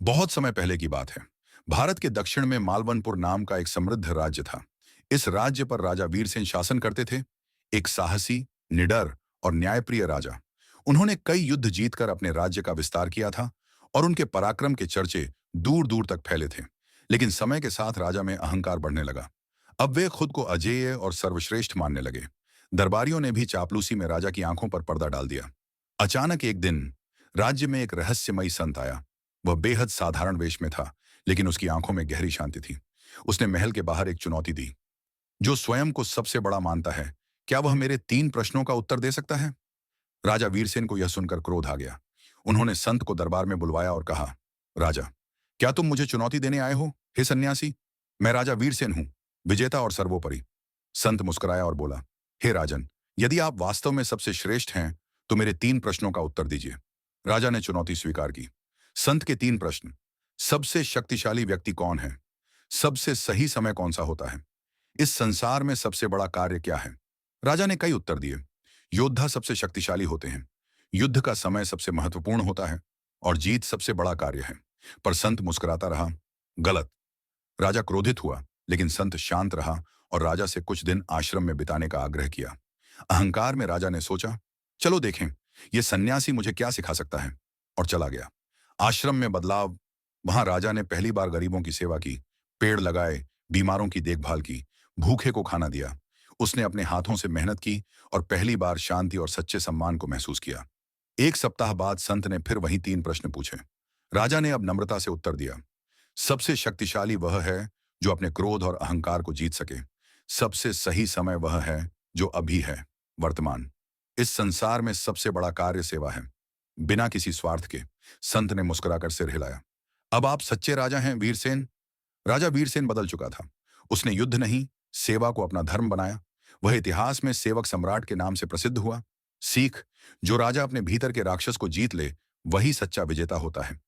बहुत समय पहले की बात है। भारत के दक्षिण में मालवनपुर नाम का एक समृद्ध राज्य था। इस राज्य पर राजा वीरसेन शासन करते थे। एक साहसी, निडर और न्यायप्रिय राजा। उन्होंने कई युद्ध जीतकर अपने राज्य का विस्तार किया था और उनके पराक्रम के चर्चे दूर दूर तक फैले थे। लेकिन समय के साथ राजा में अहंकार बढ़ने लगा। अब वे खुद को अजेय और सर्वश्रेष्ठ मानने लगे। दरबारियों ने भी चापलूसी में राजा की आंखों पर पर्दा डाल दिया। अचानक एक दिन राज्य में एक रहस्यमयी संत आया। वह बेहद साधारण वेश में था, लेकिन उसकी आंखों में गहरी शांति थी। उसने महल के बाहर एक चुनौती दी। जो स्वयं को सबसे बड़ा मानता है, क्या वह मेरे 3 प्रश्नों का उत्तर दे सकता है? राजा वीरसेन को यह सुनकर क्रोध आ गया। उन्होंने संत को दरबार में बुलवाया और कहा, राजा, क्या तुम मुझे चुनौती देने आए हो? हे सन्यासी, मैं राजा वीरसेन हूं, विजेता और सर्वोपरि। संत मुस्कुराया और बोला, हे राजन, यदि आप वास्तव में सबसे श्रेष्ठ हैं, तो मेरे 3 प्रश्नों का उत्तर दीजिए। राजा ने चुनौती स्वीकार की। संत के 3 प्रश्न। सबसे शक्तिशाली व्यक्ति कौन है? सबसे सही समय कौन सा होता है? इस संसार में सबसे बड़ा कार्य क्या है? राजा ने कई उत्तर दिए। योद्धा सबसे शक्तिशाली होते हैं, युद्ध का समय सबसे महत्वपूर्ण होता है और जीत सबसे बड़ा कार्य है। पर संत मुस्कुराता रहा। गलत। राजा क्रोधित हुआ, लेकिन संत शांत रहा और राजा से कुछ दिन आश्रम में बिताने का आग्रह किया। अहंकार में राजा ने सोचा, चलो देखें यह सन्यासी मुझे क्या सिखा सकता है, और चला गया। आश्रम में बदलाव। वहां राजा ने पहली बार गरीबों की सेवा की, पेड़ लगाए, बीमारों की देखभाल की, भूखे को खाना दिया। उसने अपने हाथों से मेहनत की और पहली बार शांति और सच्चे सम्मान को महसूस किया। 1 सप्ताह बाद संत ने फिर वही 3 प्रश्न पूछे। राजा ने अब नम्रता से उत्तर दिया, सबसे शक्तिशाली वह है जो अपने क्रोध और अहंकार को जीत सके। सबसे सही समय वह है जो अभी है, वर्तमान। इस संसार में सबसे बड़ा कार्य सेवा है, बिना किसी स्वार्थ के। संत ने मुस्कुराकर सिर हिलाया। अब आप सच्चे राजा हैं वीरसेन। राजा वीरसेन बदल चुका था। उसने युद्ध नहीं, सेवा को अपना धर्म बनाया। वह इतिहास में सेवक सम्राट के नाम से प्रसिद्ध हुआ। सीख, जो राजा अपने भीतर के राक्षस को जीत ले, वही सच्चा विजेता होता है।